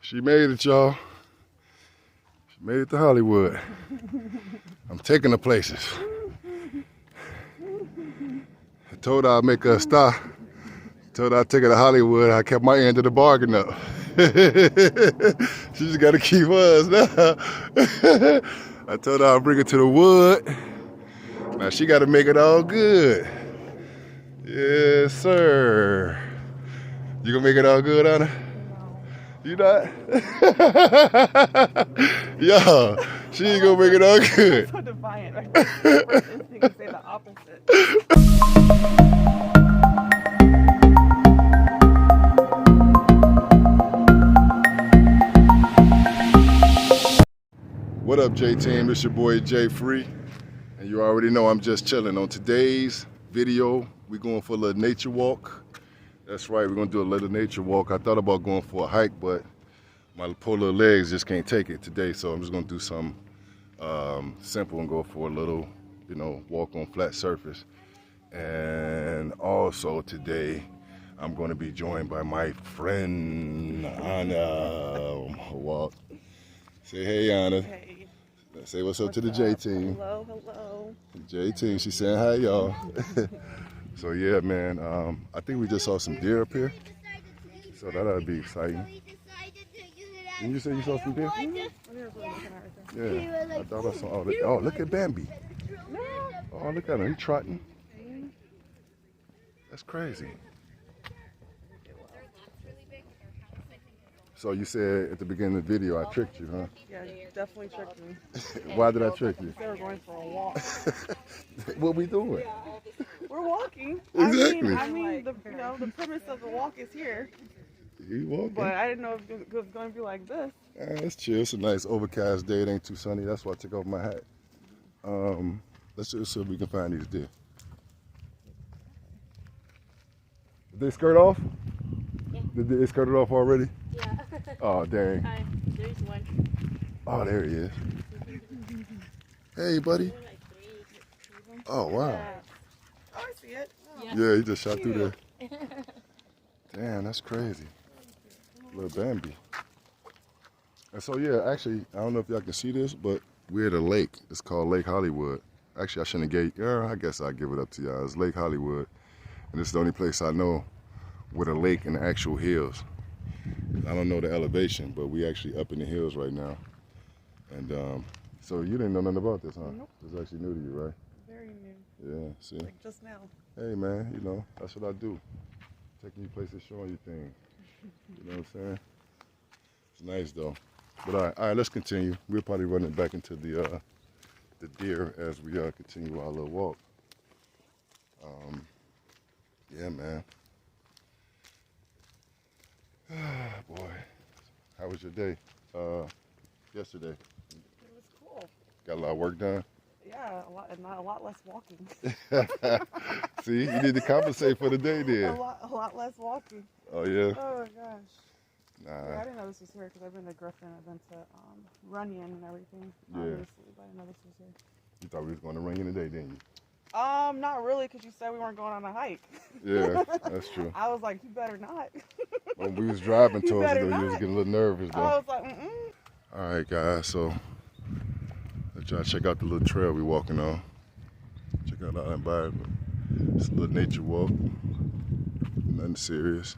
She made it, y'all. She made it to Hollywood. I'm taking her places. I told her I'd make her a star. Told her I'd take her to Hollywood. I kept my end of the bargain up. She just got to keep us now. I told her I'd bring her to the wood. Now she got to make it all good. Yes, sir. You gonna make it all good, Anna? You not? Yo, she ain't gonna make it all good. So defiant, right? My first instinct is to say the opposite. What up, J-Team? It's your boy Jayfree, and you already know I'm just chilling. On today's video, we're going for a little nature walk. That's right, we're gonna do a little nature walk. I thought about going for a hike, but my poor little legs just can't take it today, so I'm just gonna do something simple and go for a little, walk on flat surface. And also today, I'm gonna be joined by my friend Anna. Walk. Say hey, Anna. Hey. Say what's up to the J-Team. Hello, hello. J-Team, she's saying hi, y'all. So yeah, man, I think we just saw some deer up here. So that ought to be exciting. Didn't you say you saw some deer? Yeah, I thought I saw, oh, look at Bambi. Oh, look at him, he's trotting. That's crazy. So you said at the beginning of the video I tricked you, huh? Yeah, you definitely tricked me. Why did I trick you? They were going for a walk. What we doing? We're walking. Exactly. I mean, the premise of the walk is here. You walking? But I didn't know if it was going to be like this. That's chill. It's a nice overcast day. It ain't too sunny. That's why I took off my hat. Let's just see if we can find these deer. Did they skirt off? Yeah. Did they skirt it off already? Yeah. Oh, dang. Hi, there's one. Oh, there he is. Hey, buddy. Oh, wow. Oh, I see it. Oh. Yeah, he just shot through there. Damn, that's crazy. Little Bambi. And so, yeah, actually, I don't know if y'all can see this, but we're at a lake. It's called Lake Hollywood. Actually, I shouldn't have I guess I'll give it up to y'all. It's Lake Hollywood. And it's the only place I know with a lake in the actual hills. I don't know the elevation, but we actually up in the hills right now. And so you didn't know nothing about this, huh? Nope. It's actually new to you, right? Very new. Yeah, see? Like just now. Hey, man, that's what I do. Taking you places, showing you things. You know what I'm saying? It's nice, though. But all right, let's continue. We'll probably run it back into the deer as we continue our little walk. Yeah, man. Boy, how was your day? Yesterday. It was cool. Got a lot of work done? Yeah, a lot less walking. See, you need to compensate for the day then. a lot less walking. Oh, yeah? Oh my gosh. Nah. Yeah, I didn't know this was here because I've been to Griffin, I've been to Runyon and everything. Yeah. Obviously, but I didn't know this was here. You thought we was going to Runyon today, didn't you? Not really, because you said we weren't going on a hike. Yeah, that's true. I was like, you better not. When we was driving towards it, better though, you was not. getting a little nervous, though. I was like, All right, guys, so let's try to check out the little trail we're walking on. Check out our environment. It's a little nature walk. Nothing serious.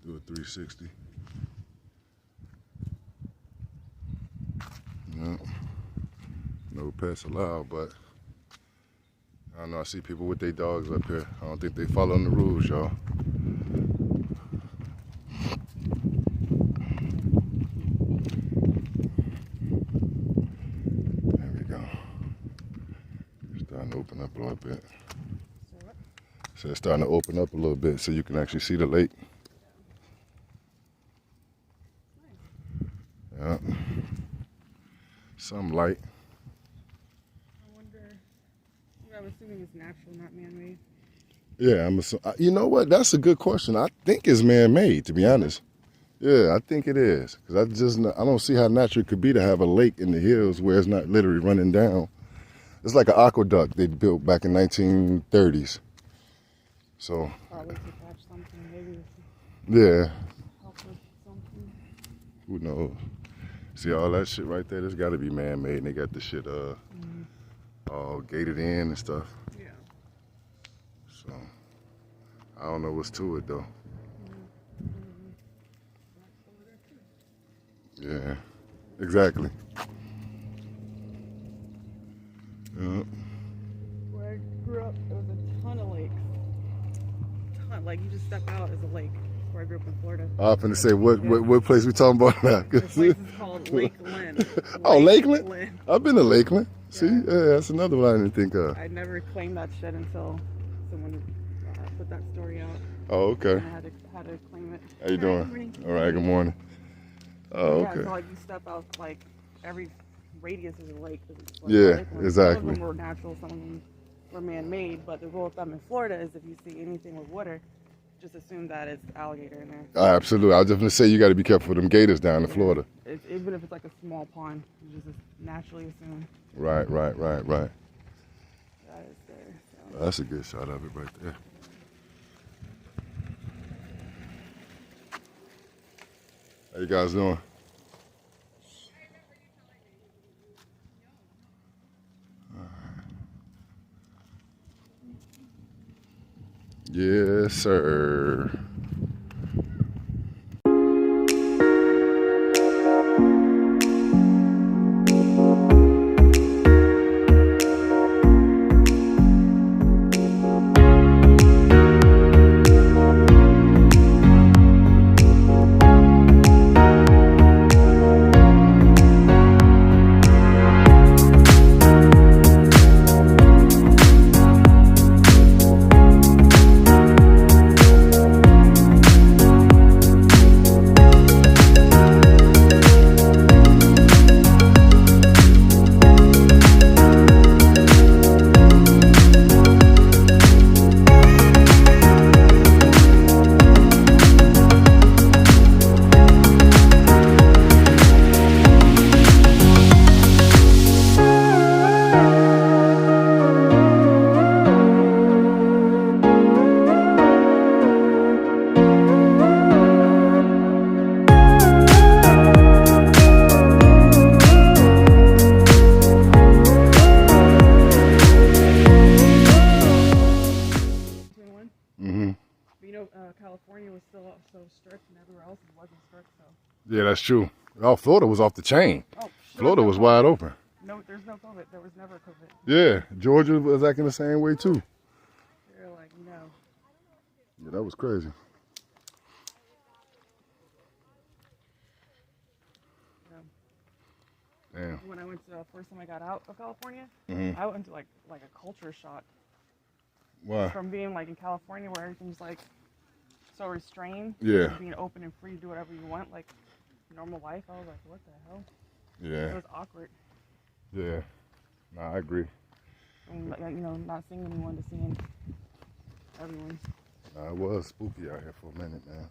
Do a 360. Yeah. No pets allowed, but I don't know, I see people with their dogs up here. I don't think they following the rules, y'all. There we go. It's starting to open up a little bit. So it's starting to open up a little bit so you can actually see the lake. Yeah. Some light. I wonder, I'm assuming it's natural, not man-made. Yeah, you know what? That's a good question. I think it's man-made, to be honest. Yeah, I think it is. Because I don't see how natural it could be to have a lake in the hills where it's not literally running down. It's like an aqueduct they built back in 1930s. So, Probably to catch something, maybe. yeah. Help with something. Who knows? See all that shit right there? That's got to be man-made. And they got the shit all gated in and stuff. Yeah. So I don't know what's to it though. Yeah, exactly. Yeah. Where I grew up, there was a ton of lakes. Like you just step out as a lake. Where I grew up in Florida. I was finna say what place we talking about now? The place is called Lakeland. Oh, Lakeland? Lakeland. I've been to Lakeland. See, Yeah. yeah, that's another one I didn't think of. I never claimed that shit until someone put that story out. Oh, okay. And I had to claim it. How you doing? All right, good morning. Oh, Yeah, okay. so like you step out, like every radius is a lake. Like Yeah, Lakeland. exactly. Some of them were natural, some of them were man-made. But the rule of thumb in Florida is if you see anything with water, just assume that it's alligator in there. Absolutely. I was just gonna say you got to be careful with them gators down in Florida. Even if it's like a small pond, you just naturally assume Right. that is there. So. That's a good shot of it right there. How you guys doing? Yes, sir. California was still so strict, and everywhere else it wasn't strict. So. Yeah, that's true. Oh, Florida was off the chain. Oh, Florida was wide open. No, there's no COVID. There was never COVID. Yeah, Georgia was acting the same way too. They're like, no. Yeah, that was crazy. Damn. When I went to first time I got out of California, Mm-hmm. I went to like a culture shock. Why? From being like in California where everything's like so restrained. Yeah. Being open and free to do whatever you want, like normal life. I was like, what the hell? Yeah. It was awkward. Yeah. No, I agree. And, like, you know, not seeing anyone to seeing everyone. Nah, it was spooky out here for a minute, man.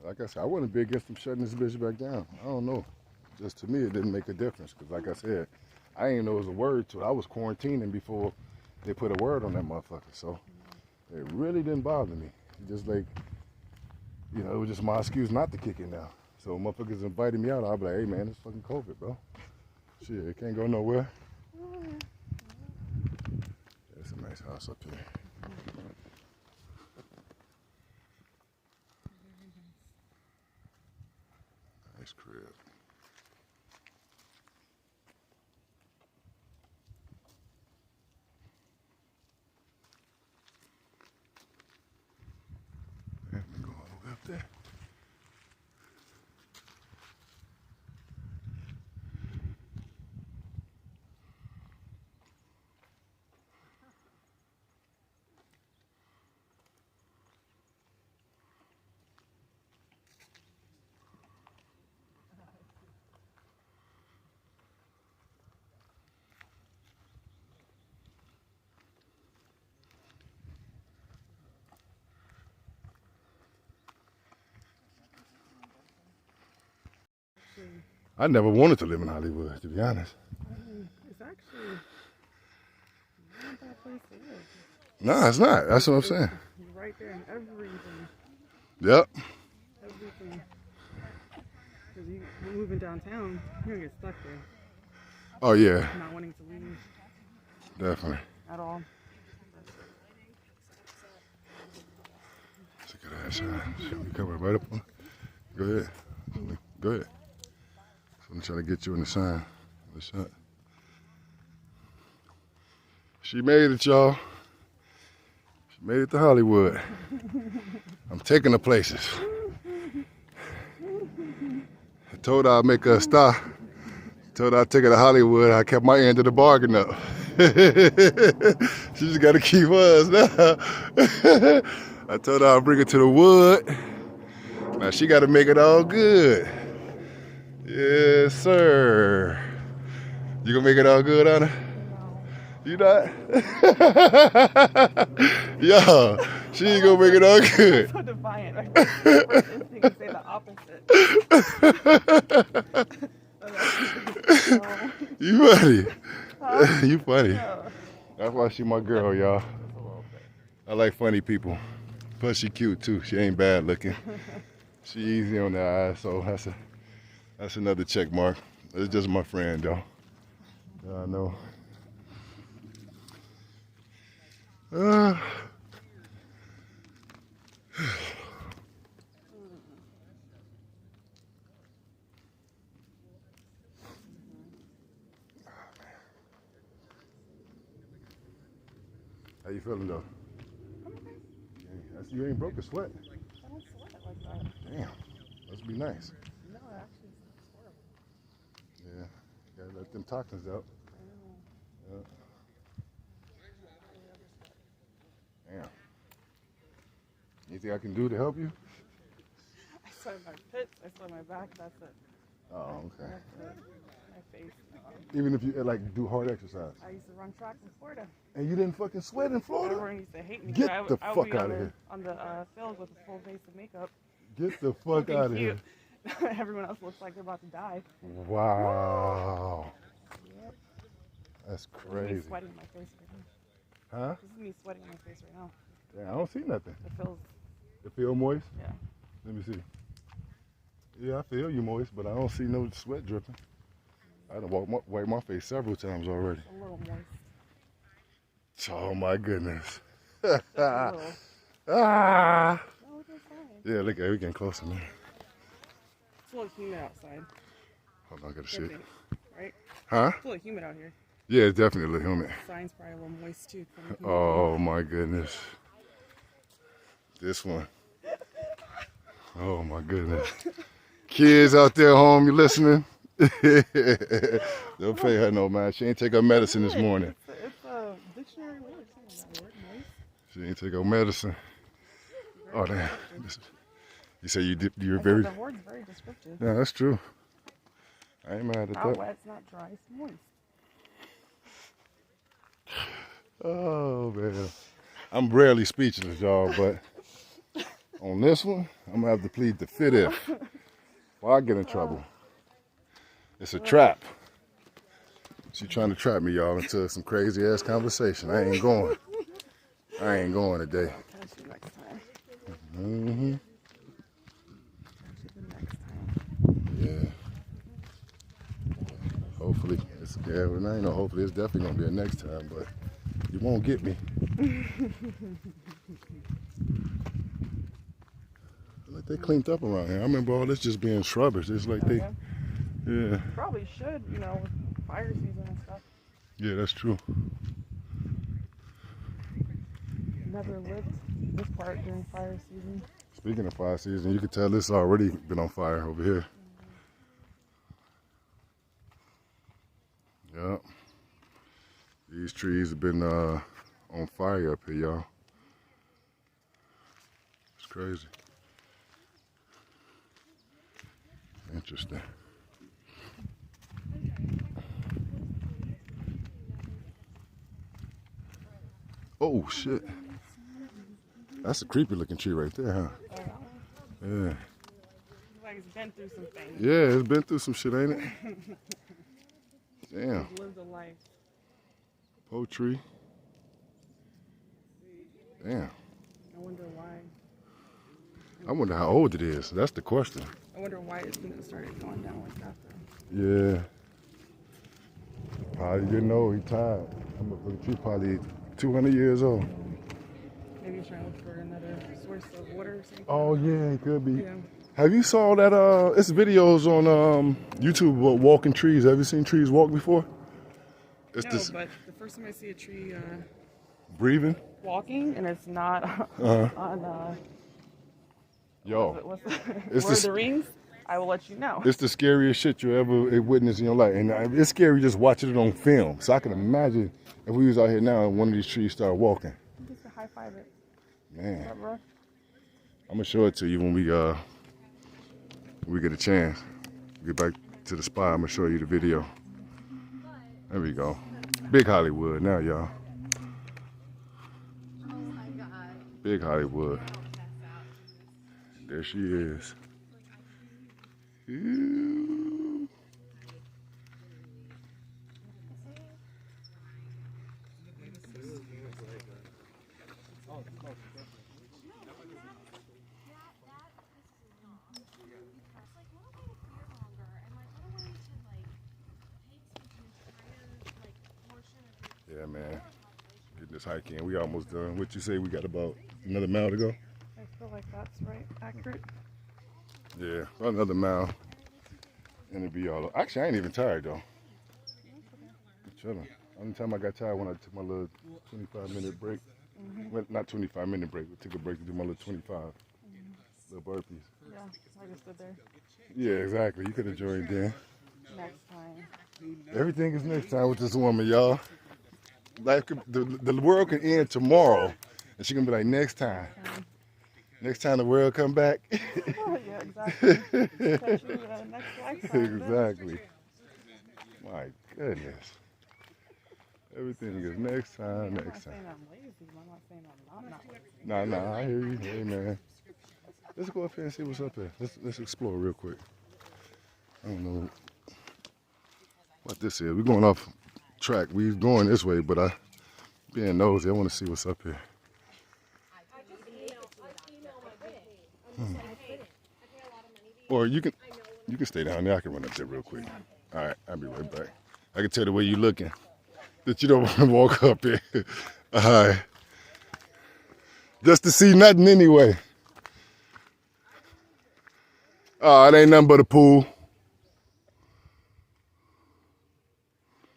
Like I said, I wouldn't be against them shutting this bitch back down. I don't know. Just to me, it didn't make a difference. Because like I said, I didn't know it was a word to it. I was quarantining before they put a word on that motherfucker. So it really didn't bother me. It just like, you know, it was just my excuse not to kick it now. So motherfuckers invited me out. I'll be like, hey man, it's fucking COVID, bro. Shit, it can't go nowhere. It's a nice house up here. Nice crib. Yeah, we go all the way up there. I never wanted to live in Hollywood, to be honest. It's actually not that place to live. Nah, it's not. That's what I'm saying. You're right there in everything. Yep. Everything. Because we're moving downtown, you're going to get stuck there. Oh, yeah. Not wanting to leave Definitely. at all. Look at that shot. You coming right up on? Go ahead. Go ahead. So I'm trying to get you in the sign. The shot. She made it, y'all. She made it to Hollywood. I'm taking her places. I told her I'd make her a star. Told her I'd take her to Hollywood. I kept my end of the bargain up. She just got to keep us now. I told her I'll bring her to the wood. Now she got to make it all good. Yes, sir. You gonna make it all good, Anna? You not? Yo, she ain't gonna make it all good. So defiant. Right? My first instinct is to say the opposite. You funny. Huh? You funny. Yeah. That's why she my girl, y'all. I like funny people. Plus she cute too. She ain't bad looking. She easy on the eyes, so that's another check mark. It's just my friend, though. Yeah, I know. How you feeling, though? You ain't broke a sweat. I don't sweat like that. Damn, must be nice. No, it actually it's horrible. Yeah, you gotta let them toxins out. I know. Yeah. Damn. Anything I can do to help you? I sweat my pits, I sweat my back, that's it. Oh, okay. That's it. My face. Even if you like do hard exercise. I used to run track in Florida. And you didn't fucking sweat in Florida? Everyone used to hate me. Get I would, the I would fuck be out of here. On the field with a full face of makeup. Get the fuck Looking out of here. cute. Everyone else looks like they're about to die. Wow. Yep. That's This is crazy. me sweating my face right now. Huh? This is me sweating my face right now. Yeah, I don't see nothing. It feels, It feel moist? yeah. Let me see. Yeah, I feel you moist, but I don't see no sweat dripping. I done wiped my face several times already. It's a little moist. Oh my goodness. Just a little. Ah. No, it's fine. Yeah, look at it. We getting closer, man. It's a little humid outside. Hold on, I gotta Could shit. be, right? Huh? It's a little humid out here. Yeah, it's definitely a little humid. The sign's probably a little moist too. Oh my goodness. This one. Oh my goodness. Kids out there home, you listening? Don't pay her no mind. She ain't take her medicine this morning. It's a dictionary word. It's not that word, moist. She ain't take her medicine. Oh damn. You say you're I very. said the word's very descriptive. Yeah, that's true. I ain't mad at Not that. wet, it's not dry, it's moist. Oh man. I'm rarely speechless, y'all, but on this one, I'm gonna have to plead the fifth if. Or I get in trouble. It's a trap. She trying to trap me, y'all, into some crazy ass conversation. I ain't going. I ain't going today. Catch you next time. Mm-hmm. Catch you the next time. Yeah. Hopefully, well, I ain't know. Hopefully, it's definitely gonna be a next time, but you won't get me. Like they cleaned up around here. I remember all this just being shrubbish. It's like they, yeah. Probably should, you know, with fire season and stuff. Yeah, that's true. Never lived this part during fire season. Speaking of fire season, you can tell this already been on fire over here. Yep. These trees have been on fire up here, y'all. It's crazy. Interesting. Oh shit. That's a creepy looking tree right there, huh? Yeah. Like it's been through some things. Yeah, it's been through some shit, ain't it? Damn. It's lived a life. Poultry. Damn. I wonder why. I wonder how old it is. That's the question. I wonder why it started going down like that though. Yeah. Probably didn't know. He tired. I'm a tree probably 200 years old. Maybe he's trying to look for another source of water or something. Oh yeah, it could be. Yeah. Have you saw that? It's videos on YouTube about walking trees. Have you seen trees walk before? It's No, this but the first time I see a tree breathing. walking and it's not Uh-huh. on Yo, what's the, it's Lord of the the Rings, I will let you know. it's the scariest shit you ever witnessed in your life, and it's scary just watching it on film. So I can imagine if we was out here now and one of these trees started walking. Just to high five it. Man, That rough? I'm gonna show it to you when we get a chance. Get back to the spot. I'm gonna show you the video. There we go. Big Hollywood now, y'all. Big Hollywood. There she is. Ew. Yeah, man. Getting this hike in. We almost done. What you say? We got about another mile to go? I feel like that's right, accurate. Yeah, about another mile. And it'll be all. Actually, I ain't even tired though. I'm chilling. Only time I got tired when I took my little 25-minute break. Well, not 25-minute break, but took a break to do my little 25 little burpees. Yeah, I just stood there. Yeah, exactly. You could have joined then. Next time. Everything is next time with this woman, y'all. Life could, the world can end tomorrow, and she gonna be like, next time. Next time the world come back. Oh, yeah, exactly. Catch you next lifetime. Exactly. My goodness. Everything is next time, next time. I'm not saying I'm lazy. I'm not saying I'm not lazy. Nah, I hear you. Hey, man. Let's go up here and see what's up there. Let's explore real quick. I don't know what this is. We're going off track. We're going this way, but being nosy, I want to see what's up here. Or you can stay down there. I can run up there real quick. All right, I'll be right back. I can tell the way you're looking that you don't want to walk up here. All right. Just to see nothing anyway. Oh, it ain't nothing but a pool.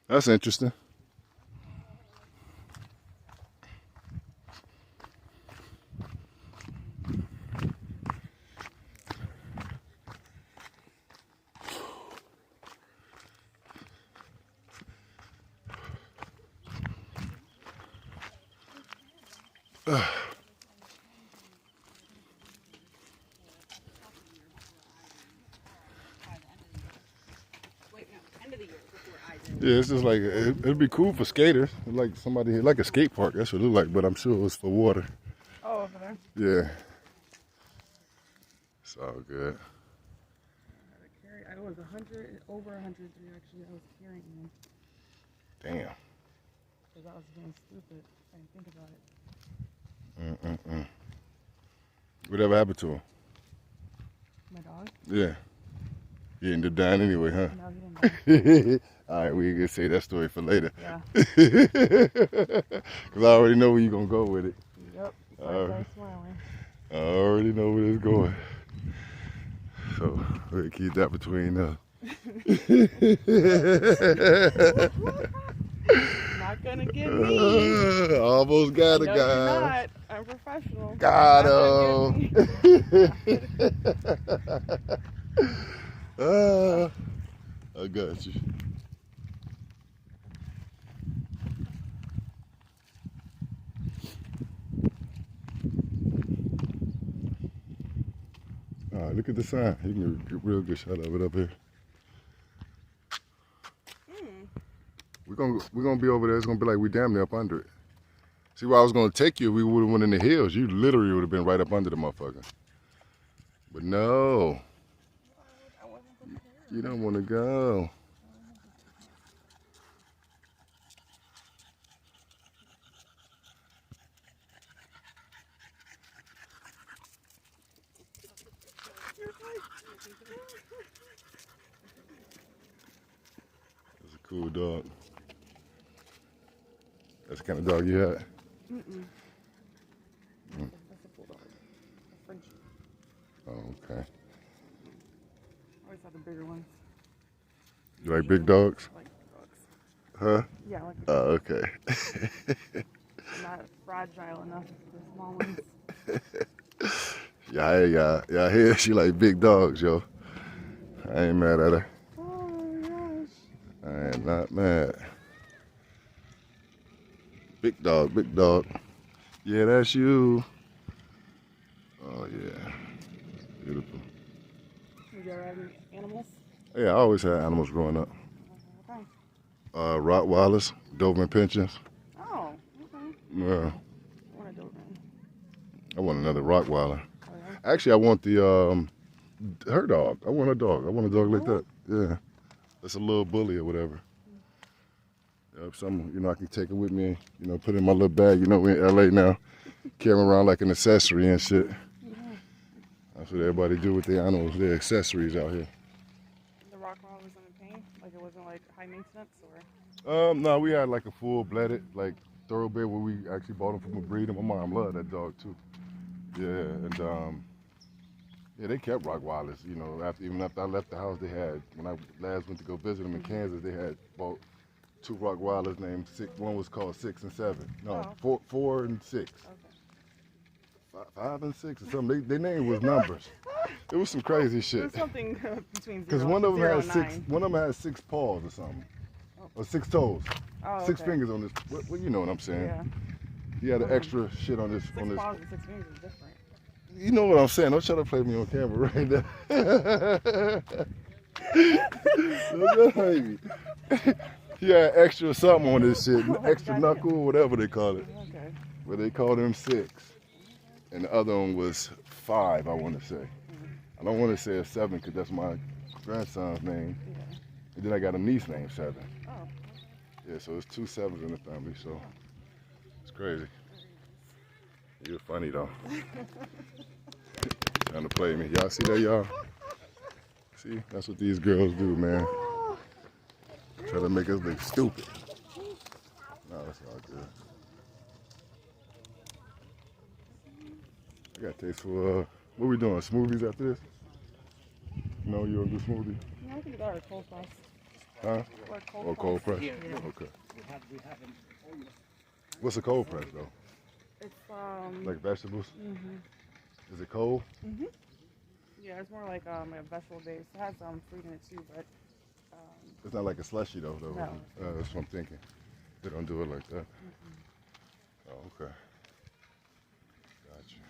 That's interesting. Yeah, it's just like, it'd be cool for skaters. Like somebody, like a skate park, that's what it look like, but I'm sure it was for water. Oh, over there? Yeah. It's all good. I was over 103 actually. I was carrying him. Damn. Because I was being stupid. I didn't think about it. Whatever happened to him? My dog? Yeah. He ended up dying anyway, huh? No, he didn't die. All right, we can say that story for later. Yeah. Because I already know where you're going to go with it. Yep. Sorry, smiling. I already know where it's going. So we'll keep that between us. Not gonna get me. Almost got it, No, guys. you're not. I'm professional. Got Not him. I got you. All right, look at the sign. You can get a real good shot of it up here. We're gonna be over there. It's gonna be like we damn near up under it. See, where I was gonna take you, we would have went in the hills. You literally would have been right up under the motherfucker. But no, you don't want to go. That's a cool dog. That's the kind of dog you had? That's a bulldog. A Frenchie. Oh, okay. I always have the bigger ones. You like big dogs? I like dogs. Huh? Yeah, I like Oh, okay. not fragile enough for the small ones. Yeah, I hear she like big dogs, yo. I ain't mad at her. Oh my gosh. I am not mad. Big dog, big dog. Yeah, that's you. Oh, yeah. Beautiful. Have you ever had any animals? Yeah, I always had animals growing up. Okay. Rottweilers, Doberman Pinschers. Oh, okay. Yeah, I want a Doberman. I want another Rottweiler. Oh, yeah? Actually, I want her dog. I want a dog. I want a dog like that. Yeah, that's a little bully or whatever. Yeah, I can take it with me. Put it in my little bag. We in LA now, carry around like an accessory and shit. Yeah. That's what everybody do with their animals. Their accessories out here. The Rottweiler was in pain? Like it wasn't like high maintenance or? No, we had like a full-blooded like thoroughbred where we actually bought them from a breeder. My mom loved that dog too. Yeah, and yeah, they kept Rottweilers. Even after I left the house, they had, when I last went to go visit them in Kansas, they had bought 2 Rottweilers named Six. One was called 6 and 7. No, Oh. 4 and 6. Okay. 5 and 6 or something. Their name was numbers. It was some crazy shit. There's something between Because 0 one of them and had 9. 6. One of them had 6 paws or something, Oh. or 6 toes, Oh, 6 okay. fingers on this. Well, you know what I'm saying. Yeah. He had an extra shit on this. 6 On this. paws and 6 fingers is different. You know what I'm saying? Don't try to play me on camera right now. Don't play me. He had extra something on this shit, extra Gotcha. knuckle, whatever they call it. Okay. But they called him 6, and the other one was 5. I want to say. I don't want to say a 7 because that's my grandson's name, Yeah. and then I got a niece named 7. Oh. Yeah, so it's 2 7s in the family. So it's crazy. You're funny though. Trying to play me. Y'all see that, y'all? See, that's what these girls do, man. Try to make us look stupid. No, that's all good. I got taste for, what we doing, smoothies after this? No, you want to do smoothie? No, I think that or cold press. Huh? Or Cold press? Yeah. Okay. What's a cold press, though? It's Like vegetables? Mhm. Is it cold? Mhm. Yeah, it's more like a vegetable base. It has fruit in it too, but It's not like a slushy, though. No. That's what I'm thinking. They don't do it like that. Oh, okay. Gotcha.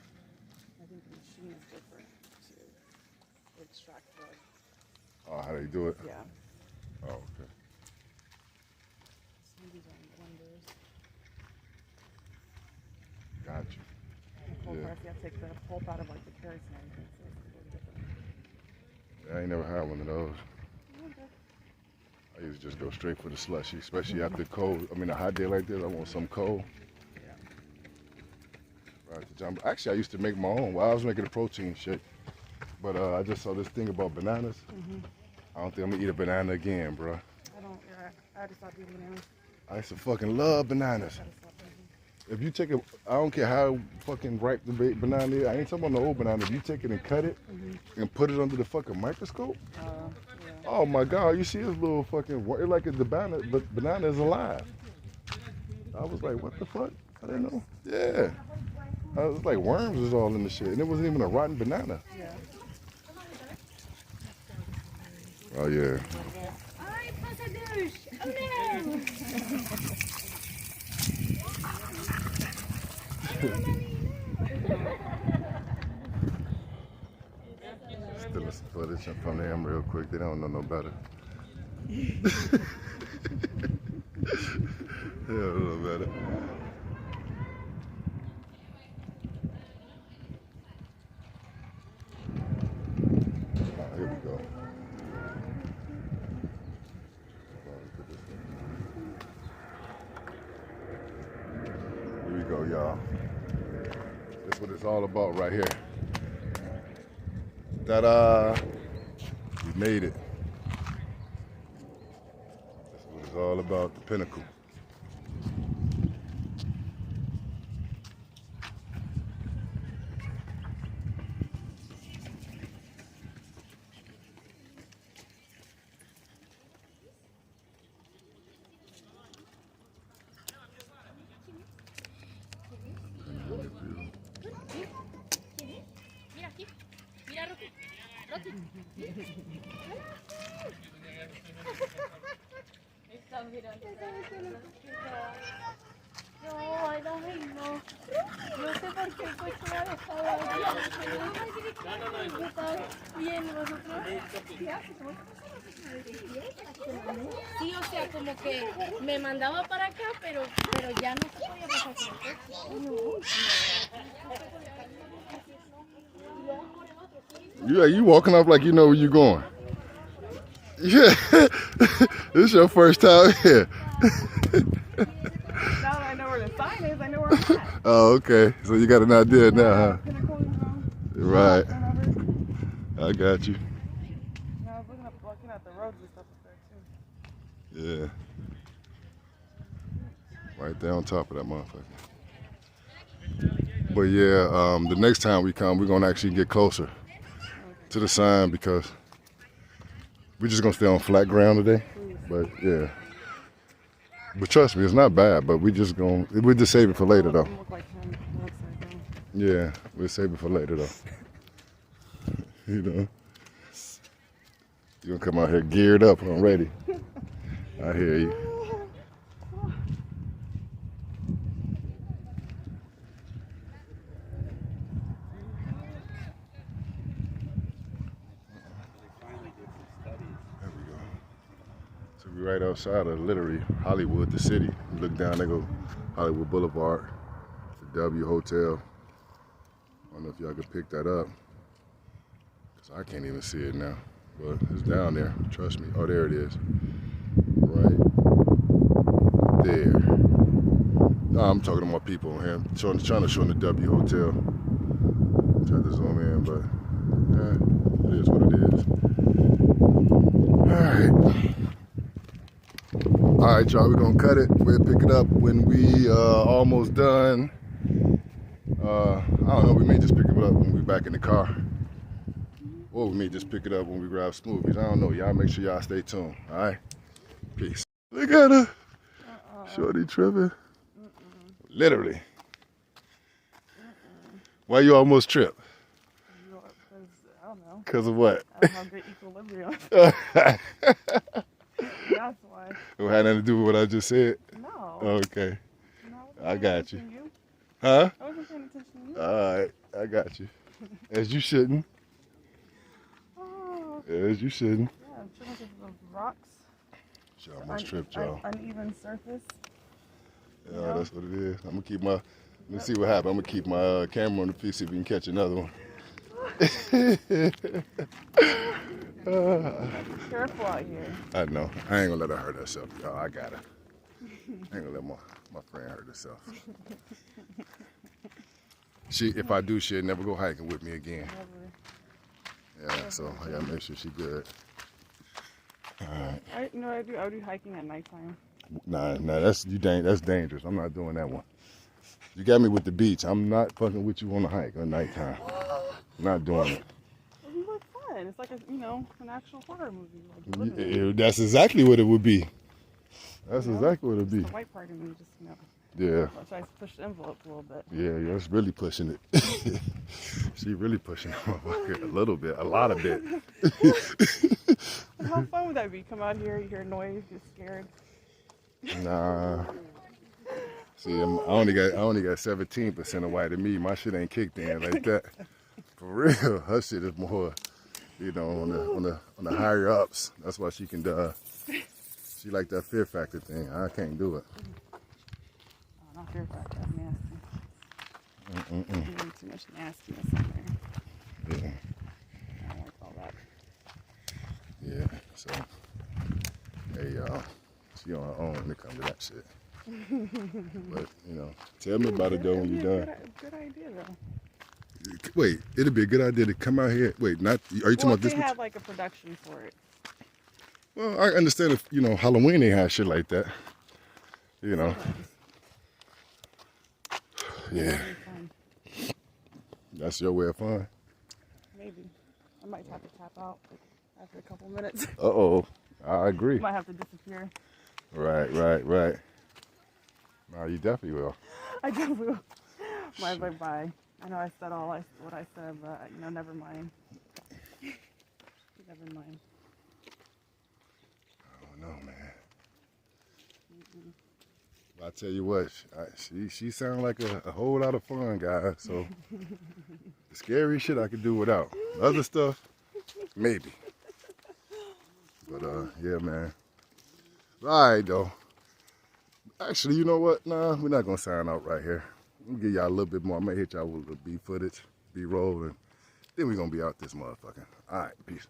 I think the machine is different to extract the. Oh, how they do it? Yeah. Oh, okay. Smoothies are in blenders. Gotcha. Cold Yeah. press, you have to take the pulp out of like the carrots and everything, so it's completely different. I ain't never had one of those. Okay. I used to just go straight for the slushy, especially after cold. I mean, a hot day like this, I want some cold. Yeah. Right to jump. Actually, I used to make my own. Well, I was making a protein shake, but I just saw this thing about bananas. I don't think I'm gonna eat a banana again, bro. I don't. Yeah, I had to stop eating bananas. I used to fucking love bananas. I had to stop eating. If you take it, I don't care how fucking ripe the banana is. I ain't talking about the old banana. If you take it and cut it and put it under the fucking microscope, Yeah. oh my God, you see this little fucking, it's like a banana, but banana is alive. I was like, what the fuck? I didn't know. Yeah. I was like, worms is all in the shit. And it wasn't even a rotten banana. Yeah. Oh, yeah. Ay, pasa douche! Oh no! Still some footage from them real quick. They don't know no better. They don't know better. Oh, here we go. Here we go, y'all. That's what it's all about right here. Ta-da! Made it. That's what it's all about, the pinnacle. Mira aquí. Mira, Rocky. Rocky. Está mirando. No, ay, no. No sé por qué el coche me ha dejado aquí. Está bien, vosotros. Sí, o sea, como que me mandaba para acá, pero ya no se podía pasar con el coche. Yeah, you walking off like you know where you going. Yeah, this is your first time here. Now that I know where the sign is, I know where I'm at. Oh, okay. So you got an idea now, huh? Pinnacle, Right. whatever. I got you. I was looking at the roads and stuff up there too. Yeah. Right there on top of that motherfucker. But yeah, the next time we come, we're gonna actually get closer to the sign because we're just gonna stay on flat ground today. But yeah. But trust me, it's not bad. But we'll just save it for later though. Look like him. Looks like him. Yeah, we'll save it for later though. You know, you're gonna come out here geared up and ready. I hear you. There we go. So we're right outside of literally Hollywood, the city. You look down, there go Hollywood Boulevard, the W Hotel. I don't know if y'all can pick that up. I can't even see it now, but it's down there. Trust me. Oh, there it is. Right there. No, I'm talking to my people on here. Trying to show them the W Hotel. Try to zoom in, but it is what it is. All right, y'all. We're gonna cut it. We'll pick it up when we almost done. I don't know. We may just pick it up when we're back in the car. Or we may just pick it up when we grab smoothies. I don't know. Y'all make sure y'all stay tuned. All right? Peace. Look at her. Shorty tripping. Literally. Why you almost tripped? Because, I don't know. Because of what? I don't have good equilibrium. That's why. It had nothing to do with what I just said? No. Okay. No, I got you. you. Huh? I wasn't paying attention to you. All right. I got you. As you shouldn't. Oh. As you shouldn't. Yeah, I'm tripping because of rocks. She almost tripped, y'all. Uneven surface. Yeah, that's what it is. I'm gonna keep my. Let me see what happens. I'm gonna keep my camera on the piece, see if we can catch another one. Careful out here. I know. I ain't gonna let her hurt herself, y'all. I got her. I ain't gonna let my friend hurt herself. If I do, she'll never go hiking with me again. Never. Yeah, so I gotta make sure she's good. All right. You know what I do? I would do hiking at nighttime. Nah, that's dangerous. I'm not doing that one. You got me with the beach. I'm not fucking with you on a hike at nighttime. I'm not doing it. It would look fun. It's like an actual horror movie. Like, Yeah, that's exactly what it would be. That's exactly what it would be. The white part of me just, Yeah. So I push the envelope a little bit. Yeah, it's really pushing it. She really pushing it, motherfucker. A little bit, a lot of bit. How fun would that be? Come out here, you hear noise, get scared. Nah. See, I only got 17% of white in me. My shit ain't kicked in like that. For real, her shit is more, on the higher ups. That's why she can. She like that fear factor thing. I can't do it. Oh, not fear factor. That's nasty. Too much nastiness in there. Yeah. I don't like all that. Yeah. So, hey y'all, she on her own when it comes to that shit. But tell me about it though when you're done. Good idea though. Wait, it'd be a good idea to come out here. Wait, not, are you talking Well, about if this? they had like a production for it. Well, I understand if, you know, Halloween they have shit like that. You know. Yeah. That'd be fun. That's your way of fun. Maybe. I might have to tap out after a couple minutes. Uh-oh. I agree. Might have to disappear. Right. No, you definitely will. I definitely will. Bye. I know I said what I said, but you know, never mind. Never mind. I don't know, man. I tell you what, she sounds like a whole lot of fun, guys. So the scary shit I could do without. Other stuff, maybe. But yeah, man. All right, though. Actually, you know what? Nah, we're not gonna sign out right here. I'm gonna give y'all a little bit more. I might hit y'all with a little B footage, B-roll, and then we're gonna be out this motherfucker. All right, peace.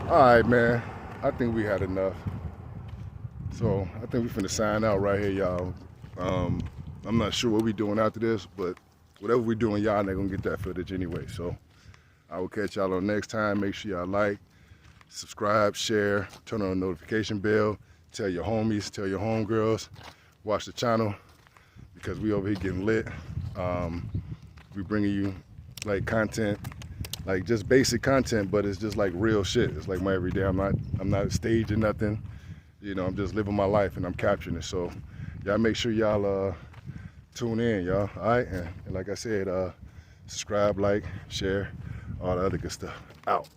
All right, man. I think we had enough. So I think we finna sign out right here, y'all. I'm not sure what we doing after this, but whatever we doing, y'all not gonna get that footage anyway. So I will catch y'all on next time. Make sure y'all like, subscribe, share, turn on the notification bell, tell your homies, tell your homegirls, watch the channel because we over here getting lit. We bringing you like content, like just basic content, but it's just like real shit. It's like my everyday. I'm not staging nothing. You know, I'm just living my life and I'm capturing it. So y'all make sure y'all tune in, y'all. All right, and like I said, subscribe, like, share, all the other good stuff. Out.